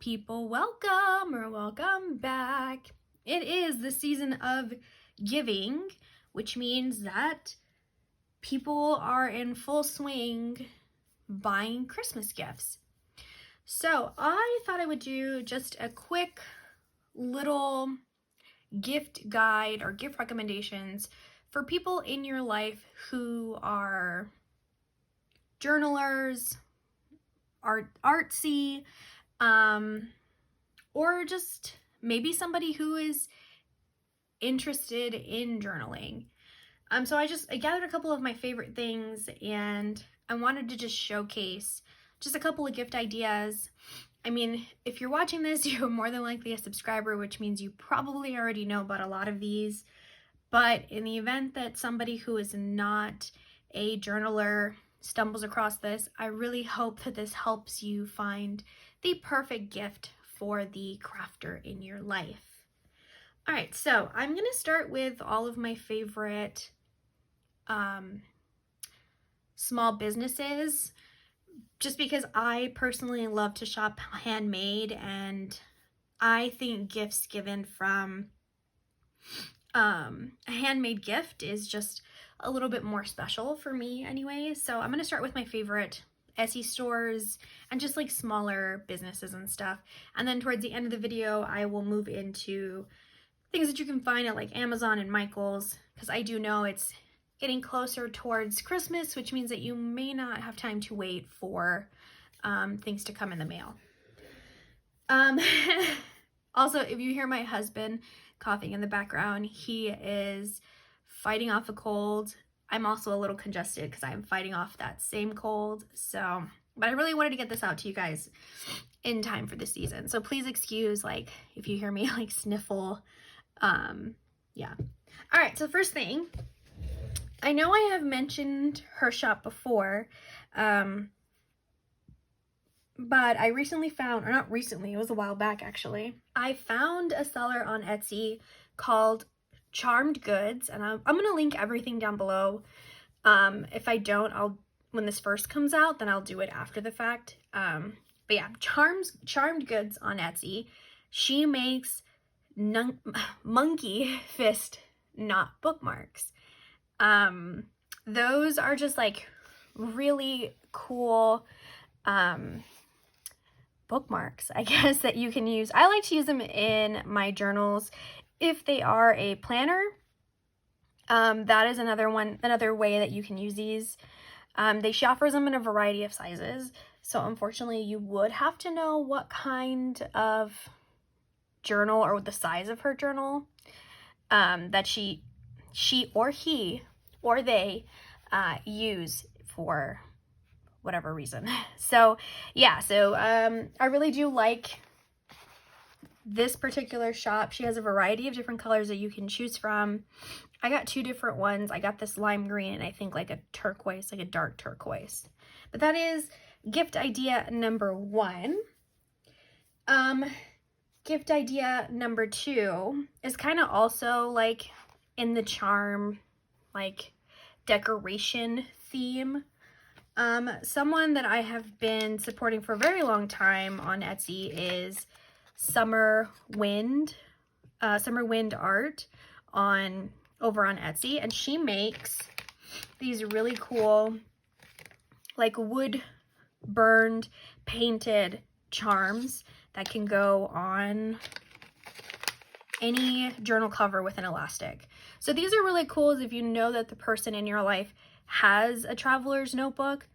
people, welcome or welcome back. It is the season of giving, which means that people are in full swing buying Christmas gifts. So I thought I would do just a quick little gift guide or gift recommendations for people in your life who are journalers, artsy, or just maybe somebody who is interested in journaling. So I gathered a couple of my favorite things, and I wanted to just showcase just a couple of gift ideas. I mean, if you're watching this, you're more than likely a subscriber, which means you probably already know about a lot of these. But in the event that somebody who is not a journaler stumbles across this, I really hope that this helps you find the perfect gift for the crafter in your life. All right, so I'm gonna start with all of my favorite small businesses, just because I personally love to shop handmade, and I think gifts given from a handmade gift is just a little bit more special for me anyway. So I'm going to start with my favorite Etsy stores and just like smaller businesses and stuff. And then towards the end of the video, I will move into things that you can find at like Amazon and Michael's, because I do know it's getting closer towards Christmas, which means that you may not have time to wait for things to come in the mail. Also, if you hear my husband coughing in the background, he is fighting off a cold. I'm also a little congested because I'm fighting off that same cold. So, but I really wanted to get this out to you guys in time for the season. So please excuse like if you hear me like sniffle. Yeah. All right. So first thing, I know I have mentioned her shop before, but I recently found, or not recently, it was a while back actually, I found a seller on Etsy called Charmed Goodz, and I'm going to link everything down below. If I don't, when this first comes out, then I'll do it after the fact. But yeah, Charmed Goodz on Etsy. She makes monkey fist knot bookmarks. Those are just like really cool bookmarks, I guess, that you can use. I like to use them in my journals if they are a planner. That is another way that you can use these. She offers them in a variety of sizes, so unfortunately you would have to know what kind of journal or the size of her journal that she or he or they use for whatever reason. So yeah, I really do like this particular shop. She has a variety of different colors that you can choose from. I got two different ones. I got this lime green and I think like a turquoise, like a dark turquoise. But that is gift idea number one. Gift idea number two is kind of also like in the charm, like decoration theme. Someone that I have been supporting for a very long time on Etsy is Summer Wind Art over on Etsy, and she makes these really cool like wood burned painted charms that can go on any journal cover with an elastic. So these are really cool if you know that the person in your life has a traveler's notebook.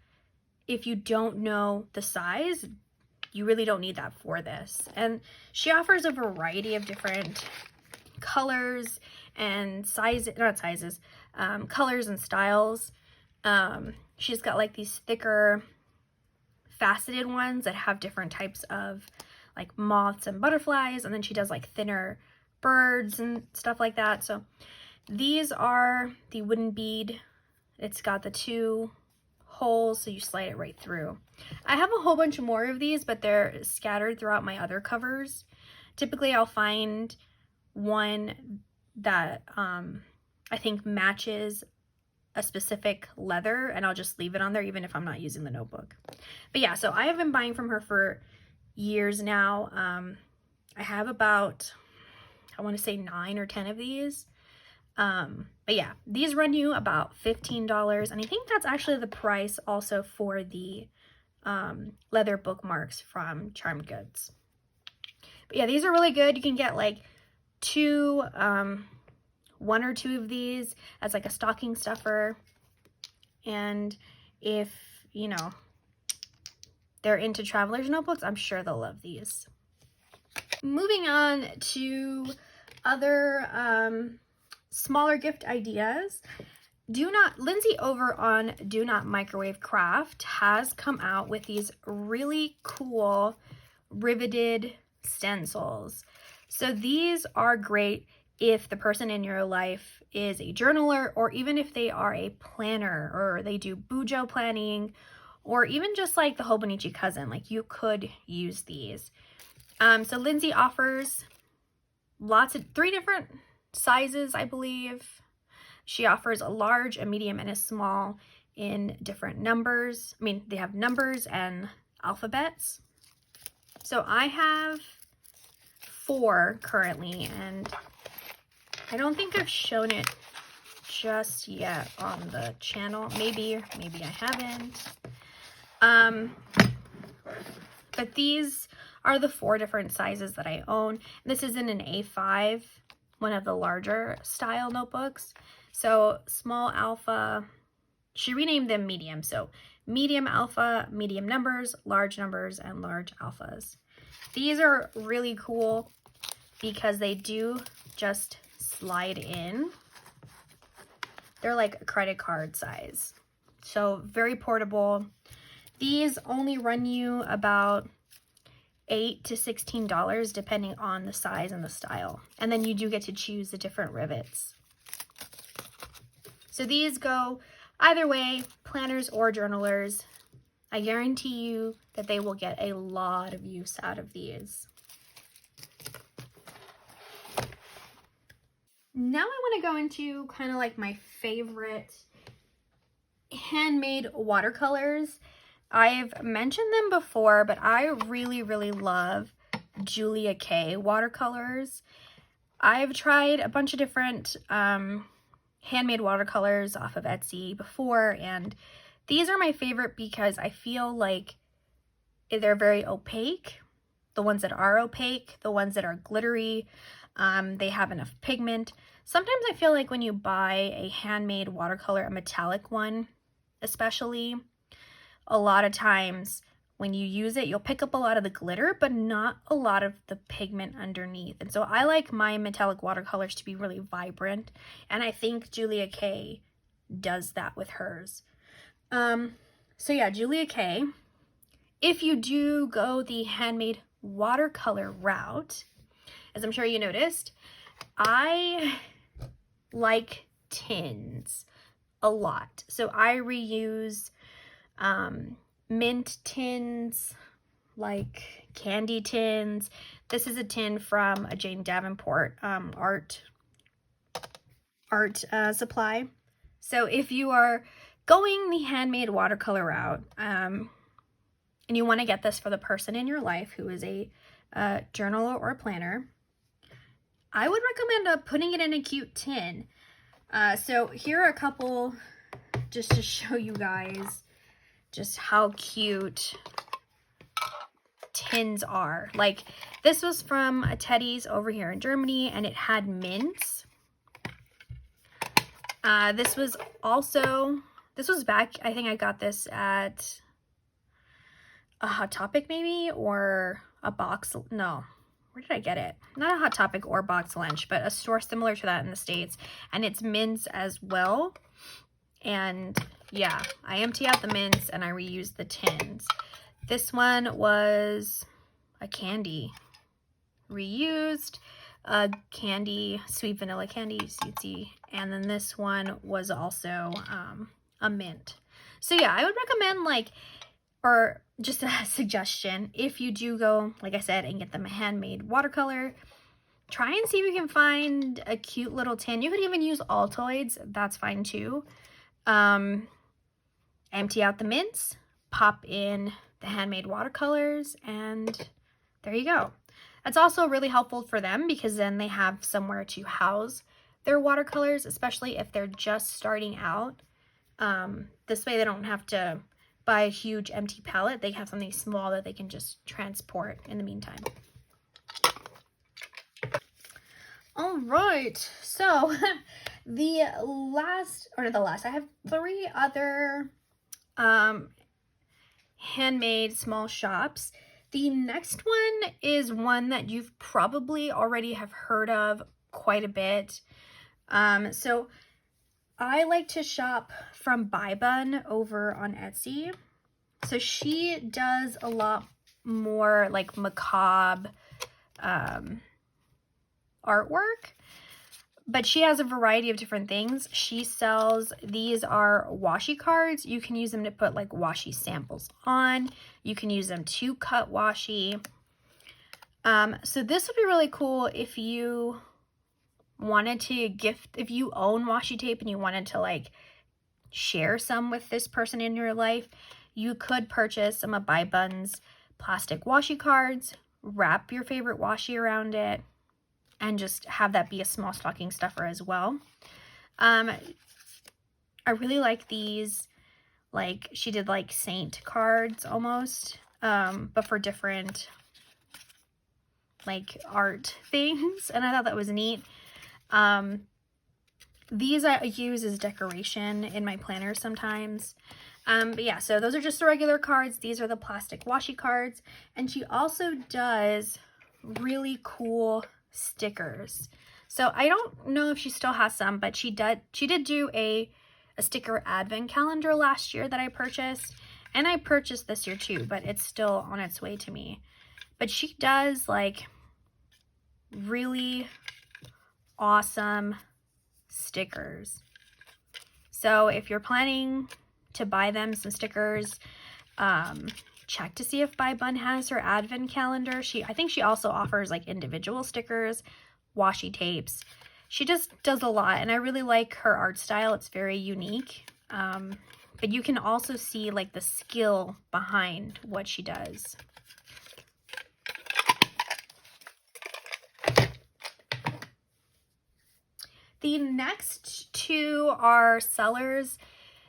If you don't know the size, you really don't need that for this. And she offers a variety of different colors and colors and styles. She's got like these thicker faceted ones that have different types of like moths and butterflies, and then she does like thinner birds and stuff like that. So these are the wooden bead. It's got the two holes, so you slide it right through. I have a whole bunch more of these, but they're scattered throughout my other covers. Typically I'll find one that I think matches a specific leather, and I'll just leave it on there even if I'm not using the notebook. But yeah, so I have been buying from her for years now. I have about, I want to say 9 or 10 of these. But yeah, these run you about $15, and I think that's actually the price also for the leather bookmarks from Charmed Goods. But yeah, these are really good. You can get like 1 or 2 of these as like a stocking stuffer. And if, you know, they're into traveler's notebooks, I'm sure they'll love these. Moving on to other smaller gift ideas. Lindsay over on DoNotMicrowaveCraft has come out with these really cool riveted stencils. So these are great if the person in your life is a journaler, or even if they are a planner, or they do bujo planning, or even just like the Hobonichi cousin, like you could use these. So Lindsay offers 3 different sizes, I believe. She offers a large, a medium, and a small in different numbers. I mean, they have numbers and alphabets. So I have 4 currently, and I don't think I've shown it just yet on the channel. Maybe I haven't. But these are the 4 different sizes that I own. This is in an A5, one of the larger style notebooks. So small alpha, she renamed them medium. So medium alpha, medium numbers, and large alphas. These are really cool because they do just slide in. They're like a credit card size. So very portable. These only run you about $8 to $16 depending on the size and the style. And then you do get to choose the different rivets. So these go either way, planners or journalers. I guarantee you that they will get a lot of use out of these. Now I want to go into kind of like my favorite handmade watercolors. I've mentioned them before, but I really love JuliaK watercolors. I've tried a bunch of different handmade watercolors off of Etsy before, and these are my favorite because I feel like they're very opaque. The ones that are opaque, the ones that are glittery, they have enough pigment. Sometimes I feel like when you buy a handmade watercolor, a metallic one especially, a lot of times when you use it, you'll pick up a lot of the glitter, but not a lot of the pigment underneath. And so I like my metallic watercolors to be really vibrant, and I think JuliaK does that with hers. So yeah, JuliaK. If you do go the handmade watercolor route, as I'm sure you noticed, I like tins a lot. So I reuse mint tins, like candy tins. This is a tin from a Jane Davenport art supply. So if you are going the handmade watercolor route, and you want to get this for the person in your life who is a journaler or a planner, I would recommend putting it in a cute tin. So here are a couple just to show you guys just how cute tins are. Like, this was from a Teddy's over here in Germany, and it had mints. This was back, I think I got this at a Hot Topic maybe, or a box, no, where did I get it? Not a Hot Topic or Box Lunch, but a store similar to that in the States, and it's mints as well. And yeah, I empty out the mints and I reuse the tins. This one was a candy, reused, a candy, sweet vanilla candy, Sweetsy, and then this one was also a mint. So yeah, I would recommend, like, or just a suggestion, if you do go, like I said, and get them a handmade watercolor, try and see if you can find a cute little tin. You could even use Altoids, that's fine too. Empty out the mints, pop in the handmade watercolors, and there you go. That's also really helpful for them because then they have somewhere to house their watercolors, especially if they're just starting out. This way they don't have to buy a huge empty palette. They have something small that they can just transport in the meantime. All right, so I have 3 other handmade small shops. The next one is one that you've probably already have heard of quite a bit. So I like to shop from ByBun over on Etsy. So she does a lot more like macabre artwork, but she has a variety of different things. She sells, these are washi cards. You can use them to put like washi samples on. You can use them to cut washi. So this would be really cool if you wanted to gift, if you own washi tape and you wanted to like share some with this person in your life, you could purchase some of ByBun's plastic washi cards, wrap your favorite washi around it, and just have that be a small stocking stuffer as well. I really like these, like she did like saint cards almost, but for different like art things, and I thought that was neat. These I use as decoration in my planners sometimes. But yeah, so those are just the regular cards. These are the plastic washi cards. And she also does really cool stickers. So I don't know if she still has some, but she did do a sticker advent calendar last year that I purchased. And I purchased this year too, but it's still on its way to me. But she does like really awesome stickers. So if you're planning to buy them some stickers, check to see if ByBun has her advent calendar. I think she also offers like individual stickers, washi tapes. She just does a lot, and I really like her art style. It's very unique. But you can also see like the skill behind what she does. The next 2 are sellers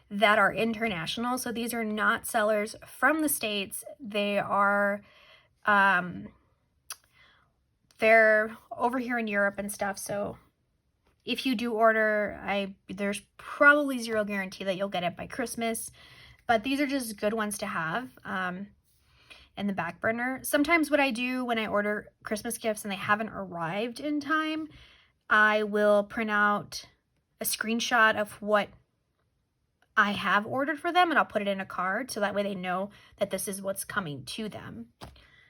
that are international. So these are not sellers from the States. They are, they're over here in Europe and stuff. So if you do order, there's probably 0 guarantee that you'll get it by Christmas, but these are just good ones to have in the back burner. Sometimes what I do when I order Christmas gifts and they haven't arrived in time, I will print out a screenshot of what I have ordered for them and I'll put it in a card so that way they know that this is what's coming to them.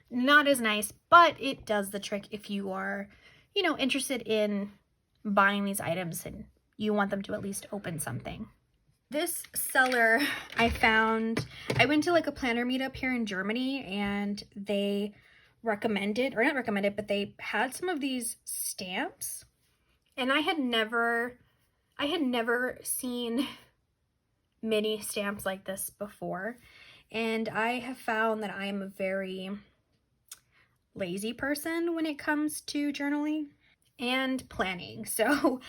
Not as nice, but it does the trick if you are, you know, interested in buying these items and you want them to at least open something. This seller I found, I went to like a planner meetup here in Germany and they recommended, or not recommended, but they had some of these stamps. And I had never seen mini stamps like this before. And I have found that I am a very lazy person when it comes to journaling and planning. So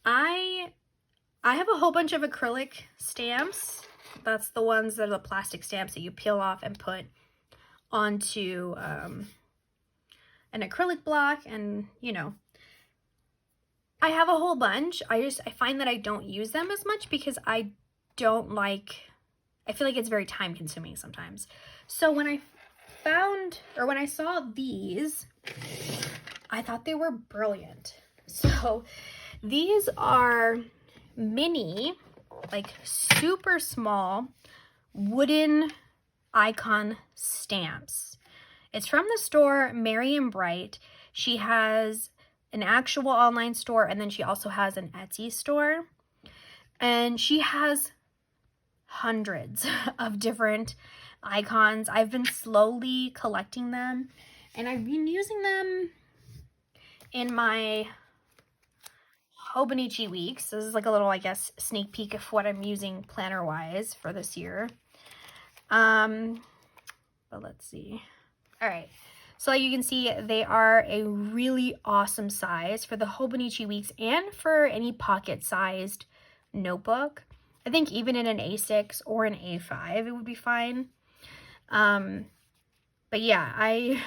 I have a whole bunch of acrylic stamps. That's the ones that are the plastic stamps that you peel off and put onto an acrylic block, and you know, I have a whole bunch. I find that I don't use them as much because I feel like it's very time consuming sometimes. So when I saw these, I thought they were brilliant. So these are mini, like super small wooden icon stamps. It's from the store Merry and Bright. She has an actual online store, and then she also has an Etsy store, and she has hundreds of different icons. I've been slowly collecting them, and I've been using them in my Hobonichi weeks. This is like a little, I guess, sneak peek of what I'm using planner wise for this year. But let's see. All right, So like you can see, they are a really awesome size for the Hobonichi Weeks and for any pocket-sized notebook. I think even in an A6 or an A5, it would be fine. But yeah, I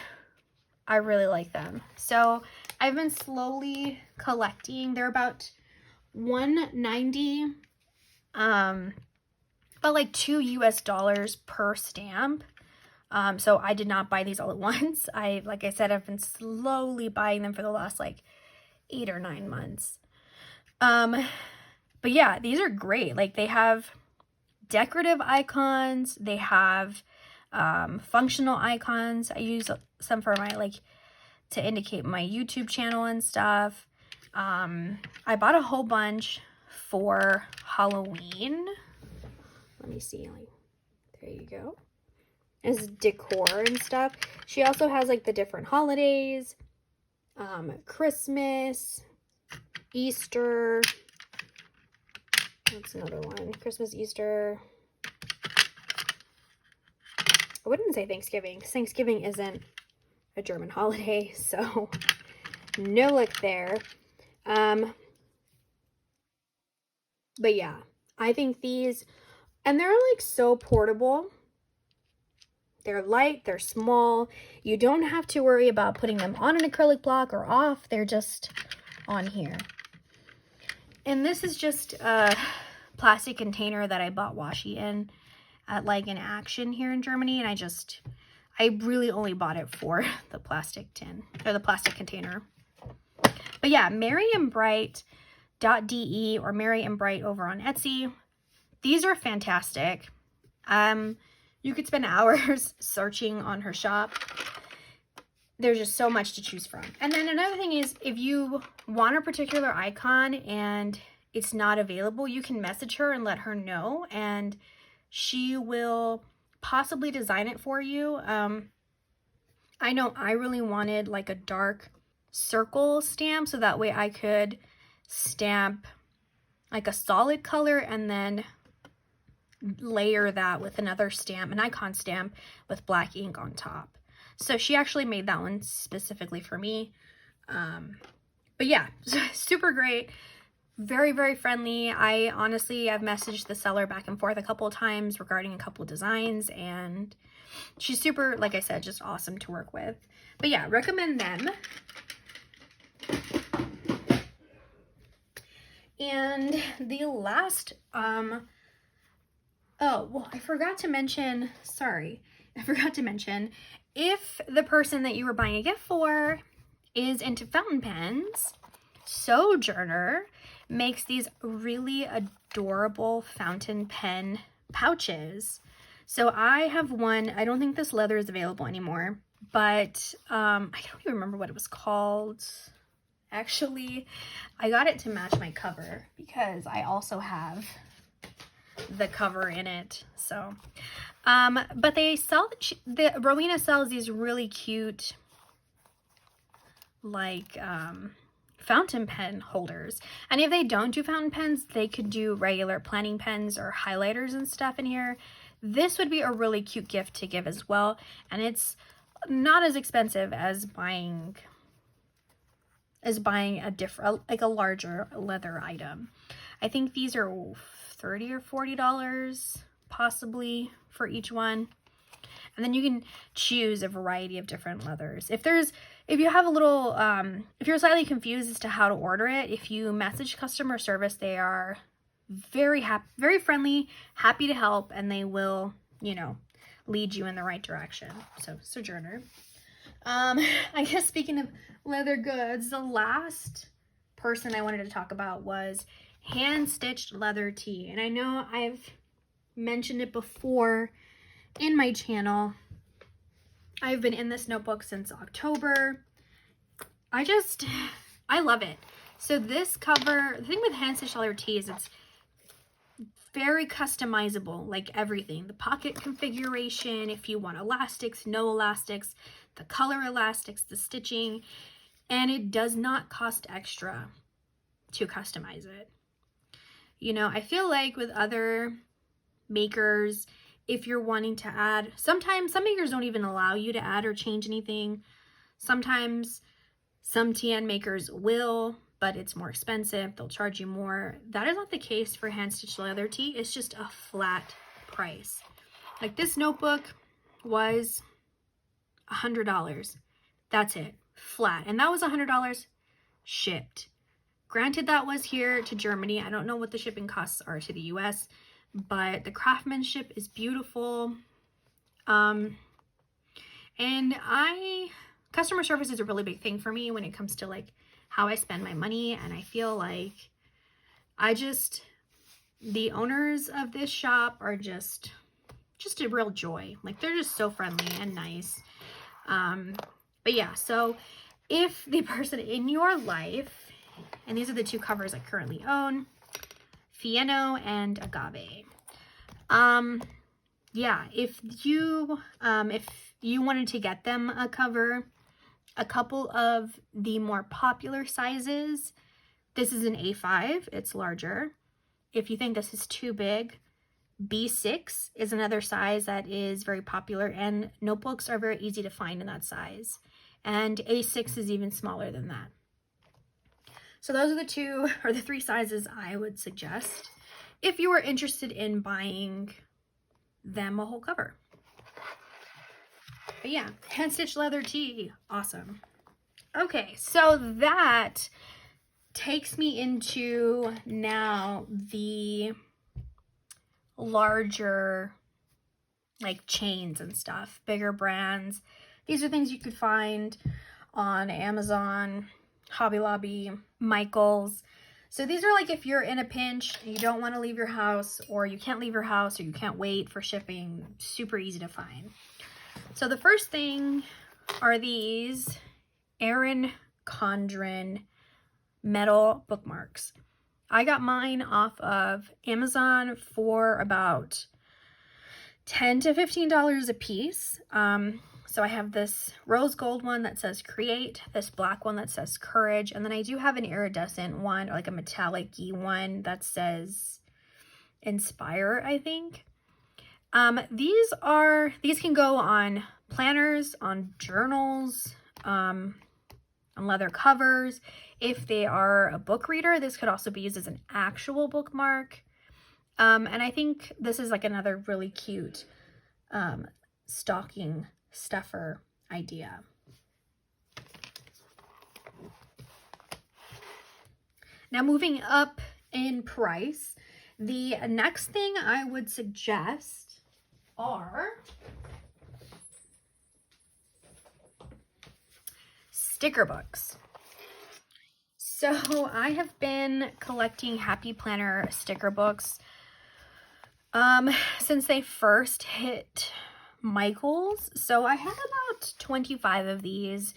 really like them. So I've been slowly collecting. They're about $190, about like $2 US per stamp. So I did not buy these all at once. Like I said, I've been slowly buying them for the last like 8 or 9 months. But yeah, these are great. Like they have decorative icons. They have functional icons. I use some for my to indicate my YouTube channel and stuff. I bought a whole bunch for Halloween. Let me see. There you go. As decor and stuff. She also has like the different holidays, Christmas, Easter. That's another one. Christmas, Easter. I wouldn't say Thanksgiving, because Thanksgiving isn't a German holiday, so no look there. But yeah, I think these, and they're like so portable. They're light, they're small. You don't have to worry about putting them on an acrylic block or off. They're just on here. And this is just a plastic container that I bought washi in at like an Action here in Germany. And I really only bought it for the plastic tin, or the plastic container. But yeah, maryandbright.de or Mary and Bright over on Etsy. These are fantastic. You could spend hours searching on her shop. There's just so much to choose from. And then another thing is, if you want a particular icon and it's not available, you can message her and let her know, and she will possibly design it for you. I know I really wanted like a dark circle stamp, so that way I could stamp like a solid color and then layer that with another stamp, an icon stamp with black ink on top. So she actually made that one specifically for me. But yeah, super great. Very, very friendly. I've messaged the seller back and forth a couple of times regarding a couple of designs, and she's super, like I said, just awesome to work with. But yeah, recommend them. And the last, oh, well, I forgot to mention, if the person that you were buying a gift for is into fountain pens, Sojourner makes these really adorable fountain pen pouches. So I have one. I don't think this leather is available anymore, but I don't even remember what it was called. Actually, I got it to match my cover because I also have the cover in it. So but they sell, Rowena sells these really cute like fountain pen holders, and if they don't do fountain pens, they could do regular planning pens or highlighters and stuff in here. This would be a really cute gift to give as well, and it's not as expensive as buying a different, like a larger leather item. I think these are $30 or $40 possibly for each one. And then you can choose a variety of different leathers. If you have a little, if you're slightly confused as to how to order it, if you message customer service, they are very friendly, happy to help, and they will, lead you in the right direction. So Sojourner. I guess speaking of leather goods, the last person I wanted to talk about was hand-stitched leather tee. And I know I've mentioned it before in my channel. I've been in this notebook since October. I love it. So this cover, the thing with hand-stitched leather tee is it's very customizable, like everything. The pocket configuration, if you want elastics, no elastics, the color elastics, the stitching, and it does not cost extra to customize it. I feel like with other makers, if you're wanting to add, sometimes some makers don't even allow you to add or change anything. Sometimes some TN makers will, but it's more expensive. They'll charge you more. That is not the case for hand stitched leather tee. It's just a flat price. Like this notebook was $100. That's it, flat. And that was $100 shipped. Granted, that was here to Germany. I don't know what the shipping costs are to the US, but the craftsmanship is beautiful. And customer service is a really big thing for me when it comes to like how I spend my money. And I feel like the owners of this shop are just a real joy. Like they're just so friendly and nice. But yeah, so if the person in your life, and these are the two covers I currently own, Fieno and Agave. Yeah, if you wanted to get them a cover, a couple of the more popular sizes, this is an A5, it's larger. If you think this is too big, B6 is another size that is very popular, and notebooks are very easy to find in that size. And A6 is even smaller than that. So those are the three sizes I would suggest if you are interested in buying them a whole cover. But yeah, hand stitched leather tee, awesome. Okay, so that takes me into now the larger like chains and stuff, bigger brands. These are things you could find on Amazon, Hobby Lobby, Michael's. So these are like if you're in a pinch and you don't want to leave your house, or you can't leave your house, or you can't wait for shipping, super easy to find. So the first thing are these Erin Condren metal bookmarks. I got mine off of Amazon for about $10 to $15 a piece. So I have this rose gold one that says create, this black one that says courage, and then I do have an iridescent one, or like a metallic-y one that says inspire, I think. These can go on planners, on journals, on leather covers. If they are a book reader, this could also be used as an actual bookmark. And I think this is like another really cute stocking stuffer idea. Now moving up in price, the next thing I would suggest are sticker books. So I have been collecting Happy Planner sticker books since they first hit Michael's. So I have about 25 of these.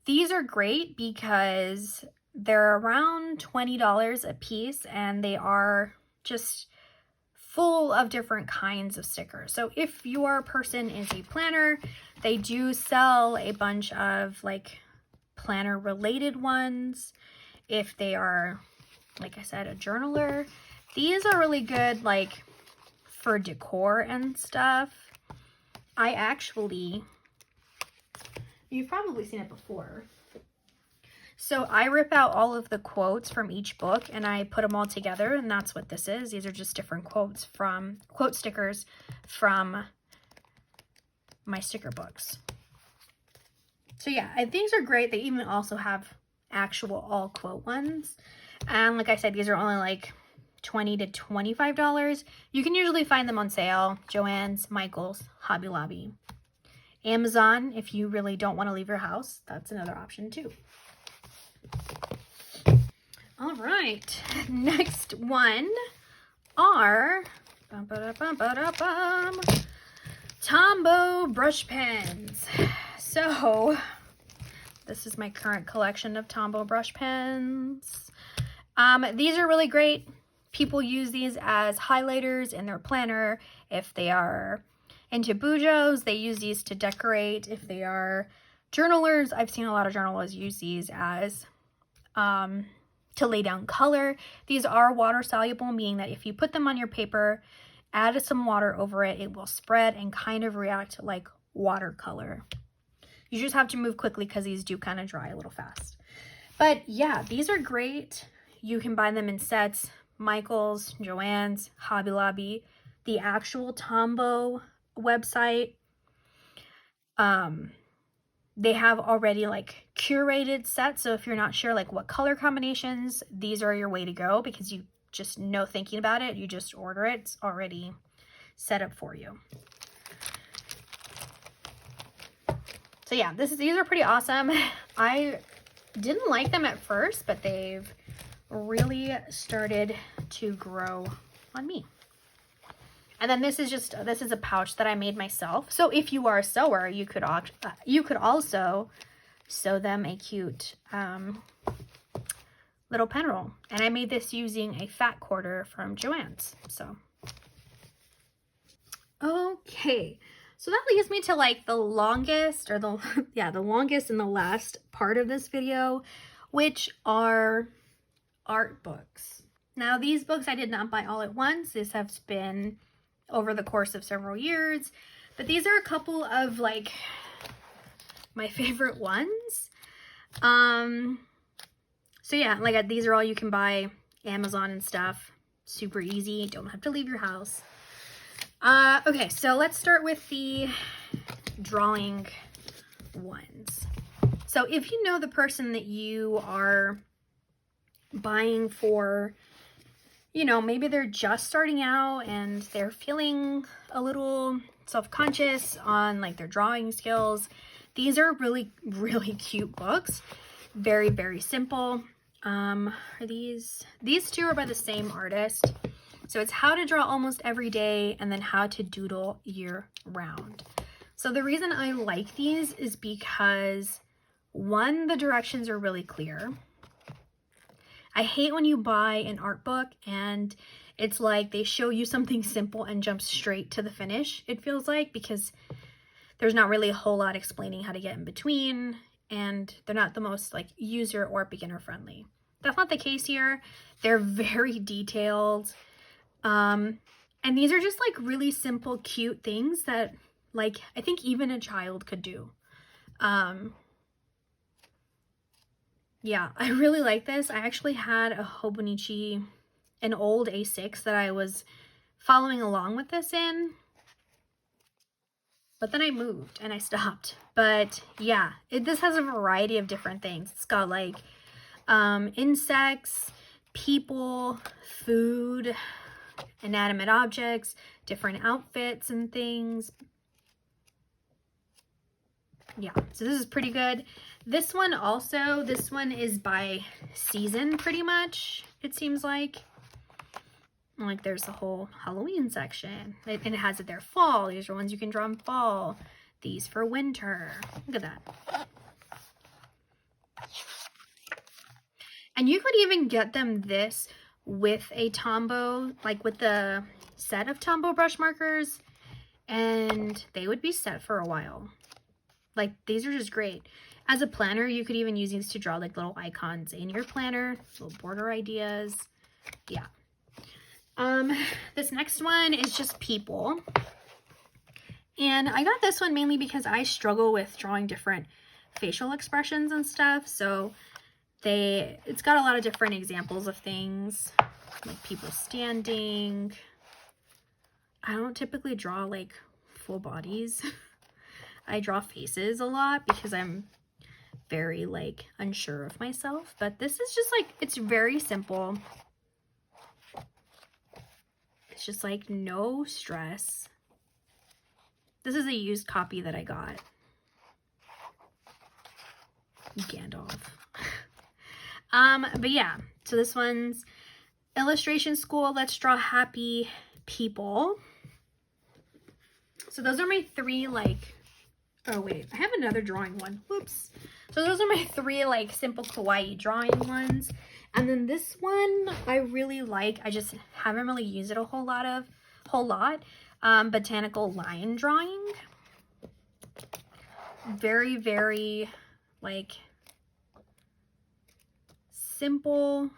These are great because they're around $20 a piece, and they are just full of different kinds of stickers. So if your person is a planner, they do sell a bunch of like planner related ones. If they are, like I said, a journaler, these are really good like for decor and stuff. You've probably seen it before. So I rip out all of the quotes from each book and I put them all together, and that's what this is. These are just different quote stickers from my sticker books. So yeah, these are great. They even also have actual all quote ones. And like I said, these are only like $20 to $25. You can usually find them on sale. Joann's, Michael's, Hobby Lobby. Amazon, if you really don't want to leave your house, that's another option too. All right, next one are Tombow brush pens. So this is my current collection of Tombow brush pens. These are really great. People use these as highlighters in their planner. If they are into bujos, they use these to decorate. If they are journalers, I've seen a lot of journalers use these as to lay down color. These are water soluble, meaning that if you put them on your paper, add some water over it, it will spread and kind of react like watercolor. You just have to move quickly because these do kind of dry a little fast. But yeah, these are great. You can buy them in sets. Michael's, Joann's, Hobby Lobby, the actual Tombow website. They have already like curated sets. So if you're not sure like what color combinations, these are your way to go, because you just know, thinking about it, you just order it. It's already set up for you. So yeah, these are pretty awesome. I didn't like them at first, but they've really started to grow on me. And then this is a pouch that I made myself. So if you are a sewer, you could also sew them a cute little pen roll. And I made this using a fat quarter from Joann's. So okay, so that leads me to like the longest, or the the longest and the last part of this video, which are art books. Now these books I did not buy all at once. This has been over the course of several years, but these are a couple of like my favorite ones. So yeah, like these are all you can buy Amazon and stuff. Super easy, don't have to leave your house. Okay, so let's start with the drawing ones. So if you know the person that you are buying for, you know, maybe they're just starting out and they're feeling a little self-conscious on like their drawing skills, these are really, really cute books. Very, very simple. These two are by the same artist. So it's How to Draw Almost Every Day and then How to Doodle Year Round. So the reason I like these is because, one, the directions are really clear. I hate when you buy an art book and it's like they show you something simple and jump straight to the finish, it feels like, because there's not really a whole lot explaining how to get in between, and they're not the most like user or beginner friendly. That's not the case here. They're very detailed. And these are just like really simple, cute things that like I think even a child could do. Yeah, I really like this. I actually had a Hobonichi, an old A6 that I was following along with this in, but then I moved and I stopped. But yeah, this has a variety of different things. It's got like insects, people, food, inanimate objects, different outfits and things. Yeah, so this is pretty good. This one is by season pretty much, it seems like. Like there's the whole Halloween section. And it has it there, fall. These are ones you can draw in fall. These for winter. Look at that. And you could even get them this with a Tombow, like with the set of Tombow brush markers, and they would be set for a while. Like these are just great. As a planner, you could even use these to draw like little icons in your planner, little border ideas. Yeah. This next one is just people. And I got this one mainly because I struggle with drawing different facial expressions and stuff. So it's got a lot of different examples of things, like people standing. I don't typically draw like full bodies. I draw faces a lot because I'm very like unsure of myself, but this is just like, it's very simple. It's just like no stress. This is a used copy that I got. Gandalf. But yeah, so this one's Illustration School, Let's Draw Happy People. So those are my three like, oh wait, I have another drawing one. Whoops. So those are my three like simple kawaii drawing ones. And then this one I really like. I just haven't really used it a whole lot. Botanical line drawing. Very, very like simple.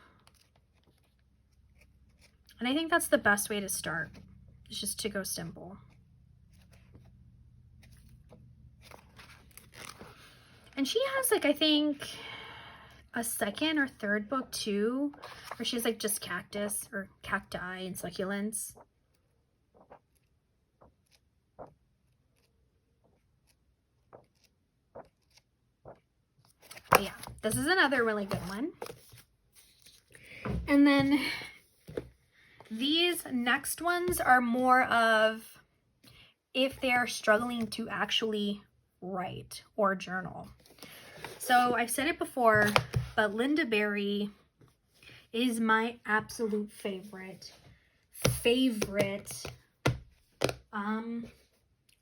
And I think that's the best way to start. It's just to go simple. And she has like, I think a second or third book too, where she has like just cactus or cacti and succulents. But yeah, this is another really good one. And then these next ones are more of if they are struggling to actually write or journal. So I've said it before, but Lynda Berry is my absolute favorite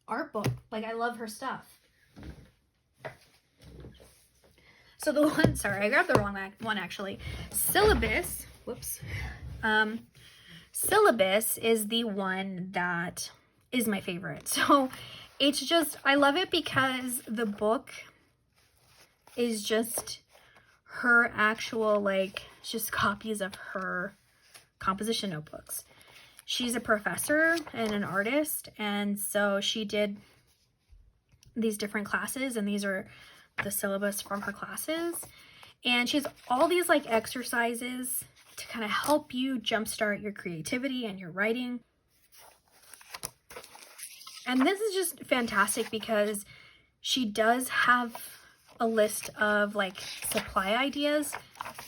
art book. Like, I love her stuff. So the one, sorry, I grabbed the wrong one actually. Syllabus, whoops. Syllabus is the one that is my favorite. So it's just, I love it because the book is just her actual, like, just copies of her composition notebooks. She's a professor and an artist, and so she did these different classes, and these are the syllabus from her classes. And she has all these like exercises to kind of help you jumpstart your creativity and your writing. And this is just fantastic because she does have a list of like supply ideas,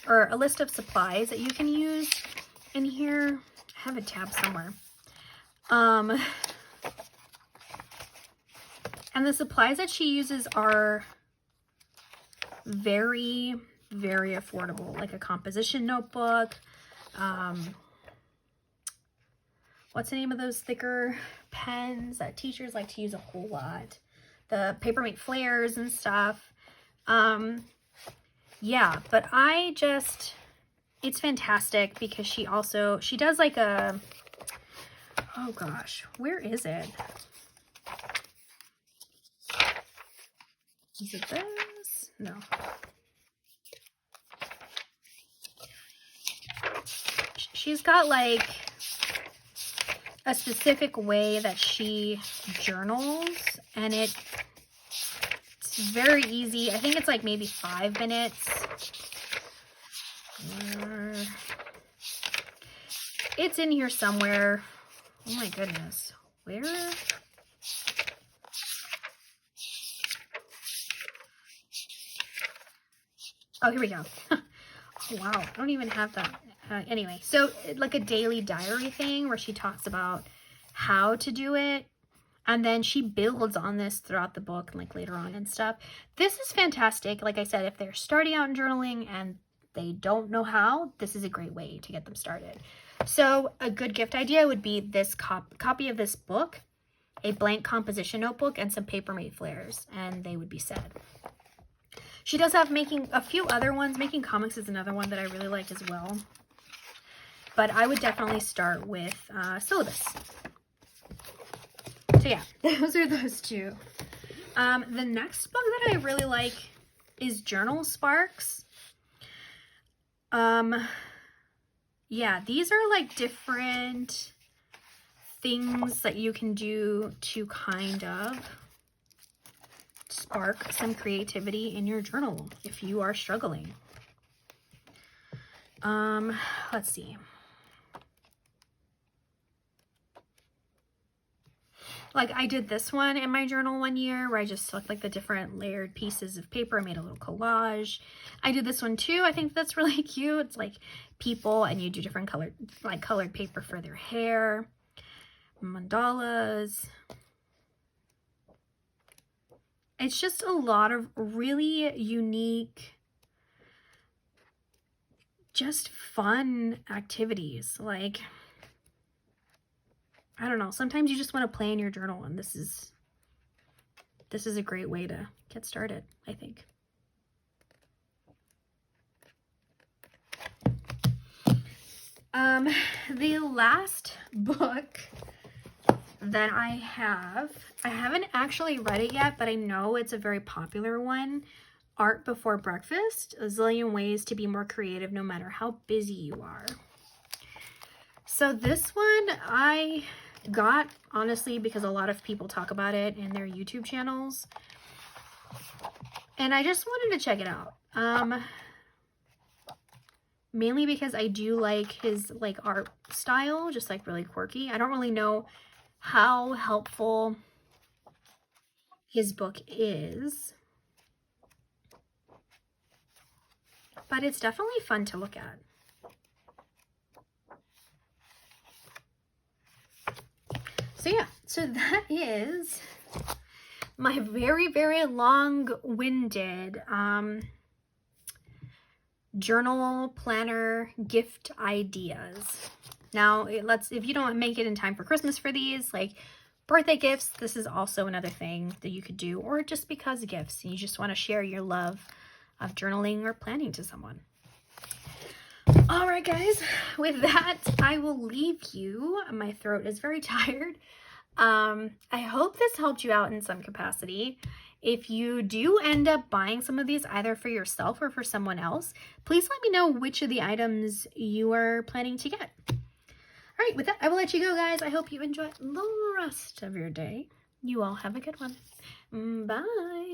or a list of supplies that you can use in here. I have a tab somewhere. And the supplies that she uses are very, very affordable, like a composition notebook. What's the name of those thicker pens that teachers like to use a whole lot? The Papermate flares and stuff. Yeah, but it's fantastic because she does like a, oh gosh, where is it? Is it this? No. She's got like a specific way that she journals, and it's very easy. I think it's like maybe 5 minutes. It's in here somewhere. Oh my goodness. Where? Oh, here we go. Oh, wow. I don't even have that. Anyway, so like a daily diary thing where she talks about how to do it. And then she builds on this throughout the book and like later on and stuff. This is fantastic. Like I said, if they're starting out in journaling and they don't know how, this is a great way to get them started. So a good gift idea would be this copy of this book, a blank composition notebook, and some Papermate flares, and they would be set. She does have making a few other ones. Making comics is another one that I really like as well. But I would definitely start with Syllabus. So yeah, those are those two. The next book that I really like is Journal Sparks. Yeah, these are like different things that you can do to kind of spark some creativity in your journal if you are struggling. Let's see. Like I did this one in my journal one year where I just took like the different layered pieces of paper. I made a little collage. I did this one too. I think that's really cute. It's like people and you do different colored paper for their hair. Mandalas. It's just a lot of really unique, just fun activities. Like, I don't know, sometimes you just want to play in your journal, and this is a great way to get started, I think. The last book that I haven't actually read it yet, but I know it's a very popular one. Art Before Breakfast, A Zillion Ways to Be More Creative No Matter How Busy You Are. So this one I got, honestly, because a lot of people talk about it in their YouTube channels. And I just wanted to check it out. Mainly because I do like his like art style, just like really quirky. I don't really know how helpful his book is, but it's definitely fun to look at. So yeah, so that is my very, very long-winded journal planner gift ideas. Now, if you don't make it in time for Christmas for these, like birthday gifts, this is also another thing that you could do, or just because gifts, and you just want to share your love of journaling or planning to someone. All right, guys, with that, I will leave you. My throat is very tired. I hope this helped you out in some capacity. If you do end up buying some of these, either for yourself or for someone else, please let me know which of the items you are planning to get. All right, with that, I will let you go, guys. I hope you enjoy the rest of your day. You all have a good one. Bye.